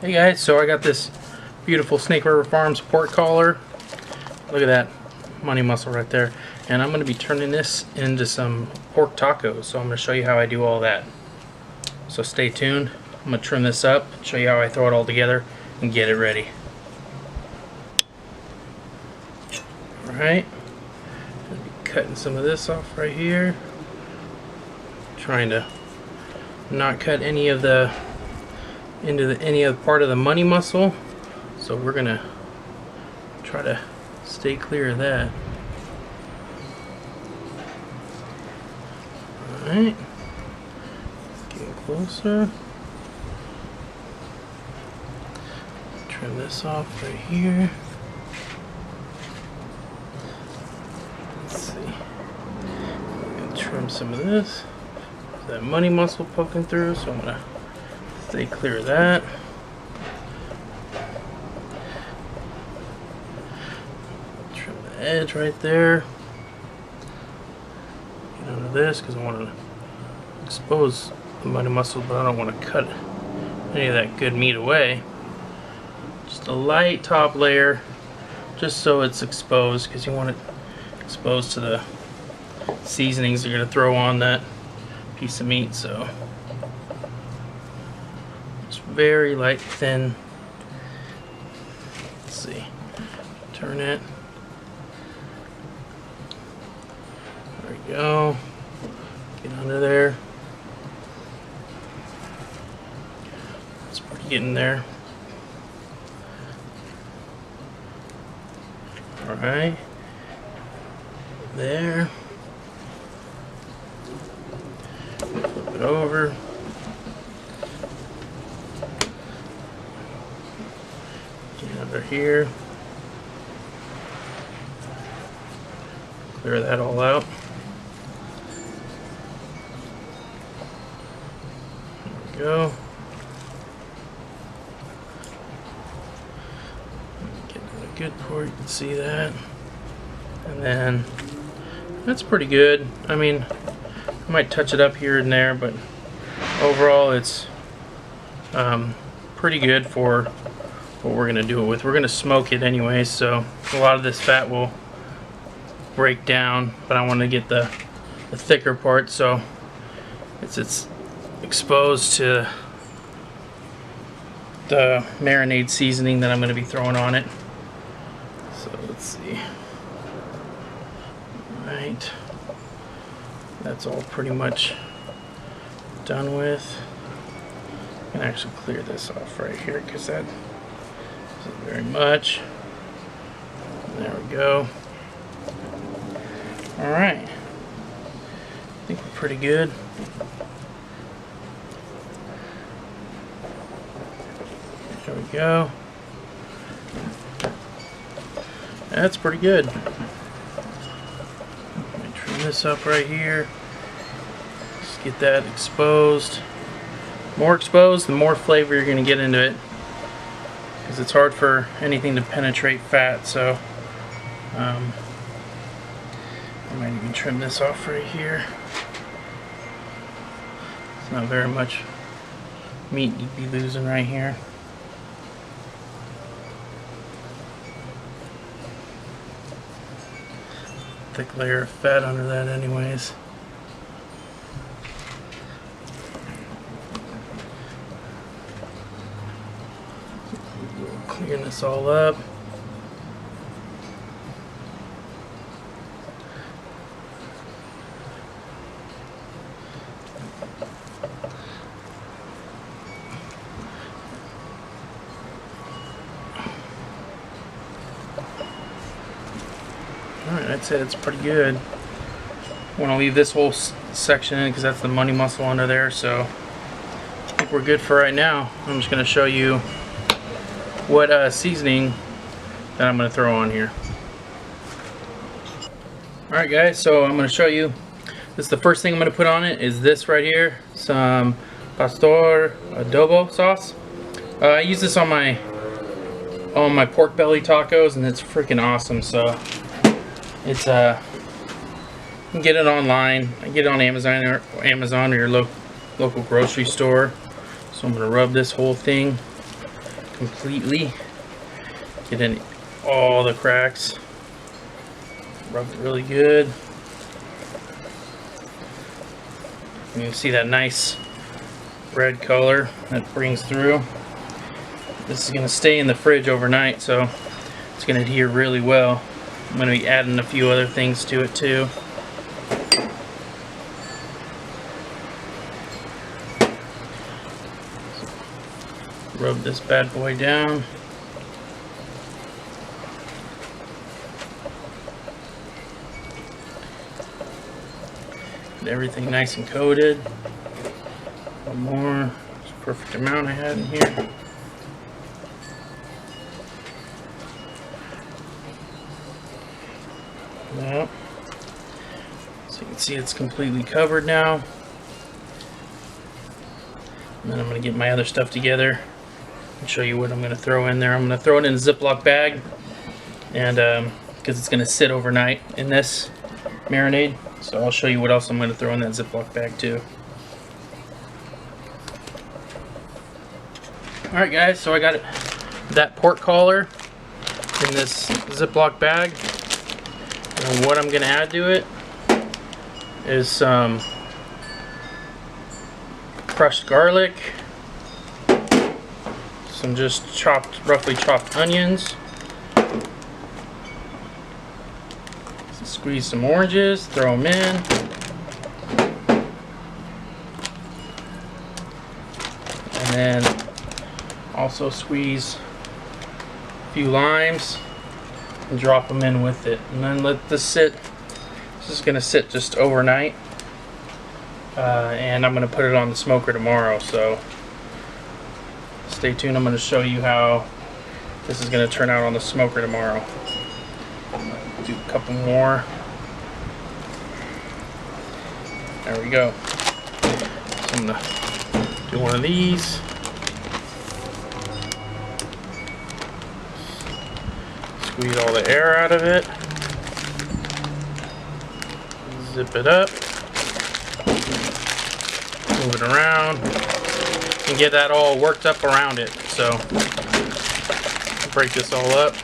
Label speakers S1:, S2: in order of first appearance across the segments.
S1: Hey guys, so I got this beautiful Snake River Farms pork collar. Look at that money muscle right there. And I'm going to be turning this into some pork tacos. So I'm going to show you how I do all that. So stay tuned. I'm going to trim this up, show you how I throw it all together, and get it ready. Alright. I'll be cutting some of this off right here. Trying to not cut any of the any other part of the money muscle, so we're gonna try to stay clear of that. Alright, getting closer. Trim this off right here. Let's see. I'm gonna trim some of this. That money muscle poking through, so I'm gonna stay clear of that. Trim the edge right there. Get under this because I want to expose the money muscle, but I don't want to cut any of that good meat away. Just a light top layer, just so it's exposed, because you want it exposed to the seasonings you're going to throw on that piece of meat. So very light, thin. Let's see. Turn it. There we go. Get under there. It's pretty getting there. Alright. There. Flip it over. Under here, clear that all out. There we go. Get in a good pour, you can see that. And then that's pretty good. I mean, I might touch it up here and there, but overall it's pretty good for what we're gonna do it with. We're gonna smoke it anyway, so a lot of this fat will break down, but I want to get the thicker part, so it's exposed to the marinade seasoning that I'm gonna be throwing on it. So let's see. Alright, that's all pretty much done with. I can actually clear this off right here because that isn't very much. There we go. Alright. I think we're pretty good. There we go. That's pretty good. Let me trim this up right here. Just get that exposed. More exposed, the more flavor you're going to get into it, because it's hard for anything to penetrate fat. So I might even trim this off right here. It's not very much meat you'd be losing right here. Thick layer of fat under that anyways. Clearing this all up. Alright, I'd say it's pretty good. I want to leave this whole section in because that's the money muscle under there, so I think we're good for right now. I'm just going to show you what seasoning that I'm going to throw on here. Alright guys, so I'm going to show you, this is the first thing I'm going to put on it, is this right here, some pastor adobo sauce. I use this on my pork belly tacos and it's freaking awesome. So it's you can get it online. I get it on Amazon or your local grocery store. So I'm going to rub this whole thing completely. Get in all the cracks. Rub it really good. You can see that nice red color that brings through. This is going to stay in the fridge overnight, so it's going to adhere really well. I'm going to be adding a few other things to it too. Rub this bad boy down. Get everything nice and coated. One more. It's the perfect amount I had in here. Yep. So you can see it's completely covered now. And then I'm going to get my other stuff together and show you what I'm going to throw in there. I'm going to throw it in a Ziploc bag, and because it's going to sit overnight in this marinade. So I'll show you what else I'm going to throw in that Ziploc bag too. Alright guys, so I got that pork collar in this Ziploc bag. And what I'm going to add to it is some crushed garlic, some just roughly chopped onions, squeeze some oranges, throw them in, and then also squeeze a few limes and drop them in with it, and then let this sit. This is going to sit just overnight, and I'm going to put it on the smoker tomorrow, so stay tuned. I'm going to show you how this is going to turn out on the smoker tomorrow. Do a couple more. There we go. So I'm going to do one of these. Squeeze all the air out of it. Zip it up. Move it around. And get that all worked up around it. So break this all up,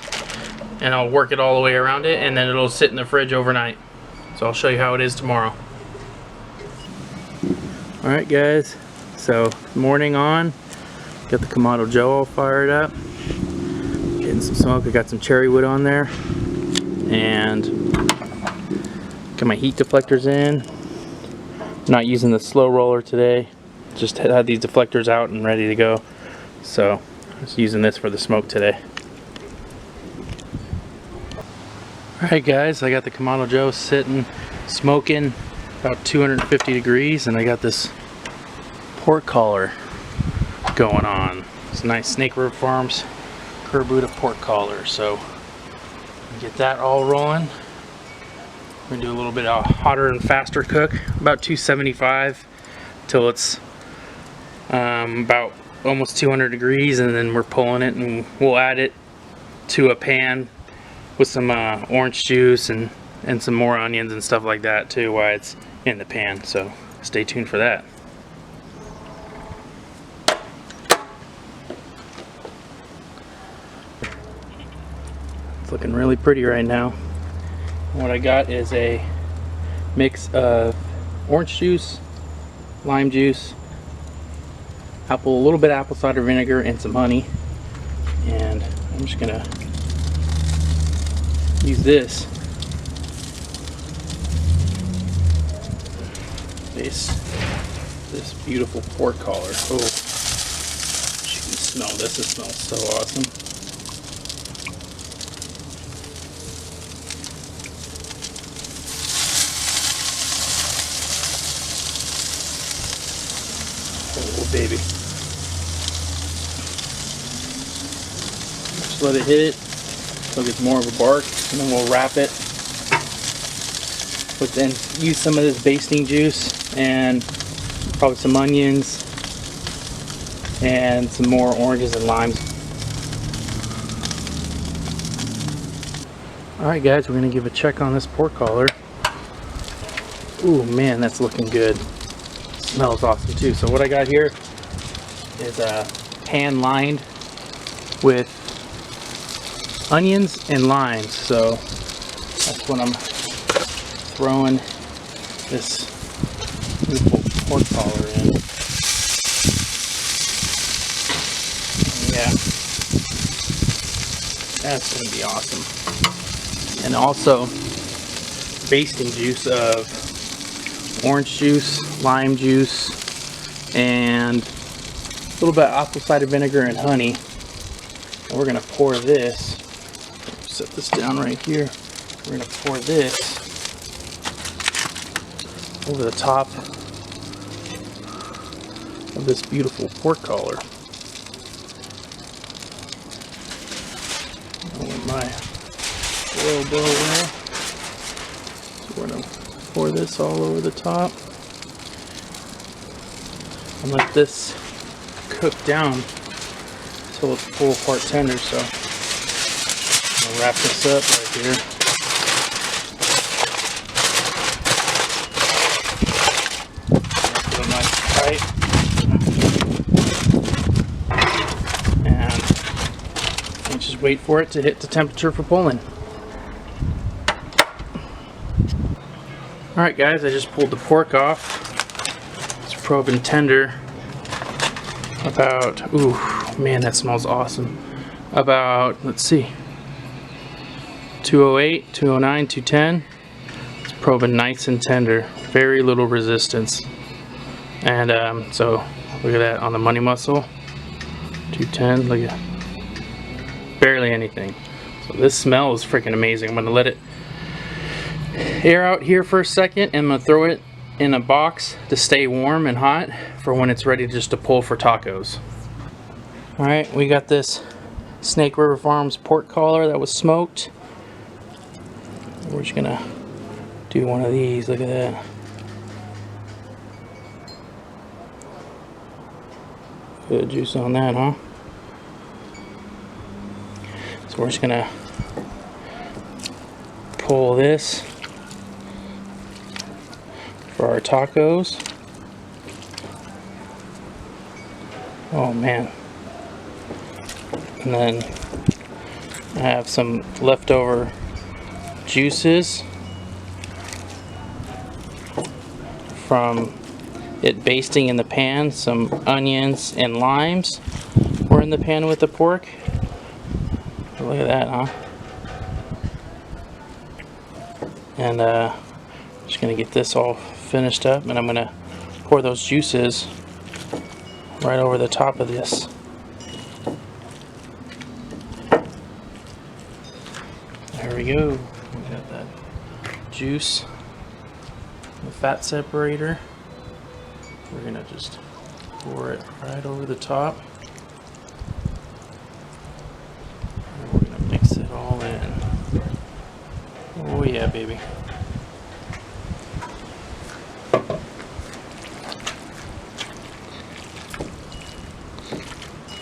S1: and I'll work it all the way around it, and then it'll sit in the fridge overnight. So I'll show you how it is tomorrow. Alright guys, so morning on. Got the Kamado Joe all fired up. Getting some smoke. I got some cherry wood on there, and got my heat deflectors in. Not using the slow roller today, just had these deflectors out and ready to go, so I'm just using this for the smoke today. Alright guys, I got the Kamado Joe sitting smoking about 250 degrees, and I got this pork collar going on. It's a nice Snake River Farms Kurobuta pork collar, so get that all rolling. We're gonna do a little bit of hotter and faster cook, about 275 till it's about almost 200 degrees, and then we're pulling it and we'll add it to a pan with some orange juice and some more onions and stuff like that too while it's in the pan, so stay tuned for that. It's looking really pretty right now. What I got is a mix of orange juice, lime juice, a little bit of apple cider vinegar, and some honey. And I'm just gonna use this beautiful pork collar. Oh, you can smell this. It smells so awesome. Oh baby. Just let it hit it so it gets more of a bark, and then we'll wrap it. But then use some of this basting juice and probably some onions and some more oranges and limes. Alright guys, we're going to give a check on this pork collar. Ooh man, that's looking good. Smells awesome too. So what I got here is a hand lined with onions and limes. So that's what I'm throwing this beautiful pork collar in. Yeah, that's going to be awesome. And also basting juice of orange juice, lime juice, and a little bit of apple cider vinegar and honey. And we're going to pour this, set this down right here, we're going to pour this over the top of this beautiful pork collar. With my oil bowl there. So we're going to pour this all over the top and let this cook down until it's full part tender. So I'm going to wrap this up right here. Get it nice and tight. And just wait for it to hit the temperature for pulling. Alright guys, I just pulled the pork off. It's proven tender. About, ooh, man, that smells awesome. About, let's see, 208, 209, 210. It's proven nice and tender. Very little resistance. And so, look at that on the money muscle. 210, look at that. Barely anything. So this smell is freaking amazing. I'm going to let it air out here for a second, and I'm going to throw it in a box to stay warm and hot for when it's ready just to pull for tacos. Alright, we got this Snake River Farms pork collar that was smoked. We're just going to do one of these. Look at that. Good juice on that, huh? So we're just going to pull this for our tacos. Oh man. And then I have some leftover juices from it basting in the pan. Some onions and limes were in the pan with the pork. Look at that, huh? And just gonna get this all finished up, and I'm gonna pour those juices right over the top of this. There we go. We got that juice, the fat separator. We're gonna just pour it right over the top. And we're gonna mix it all in. Oh yeah, baby.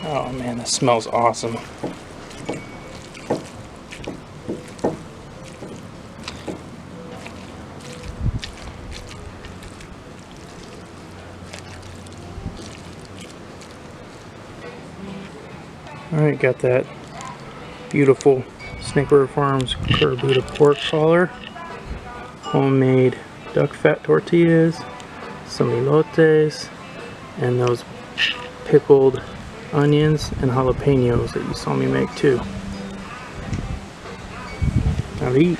S1: Oh man, that smells awesome. Alright, got that beautiful Snake River Farms Kurobuta pork collar, homemade duck fat tortillas, some elotes, and those pickled onions and jalapenos that you saw me make too. Now to eat.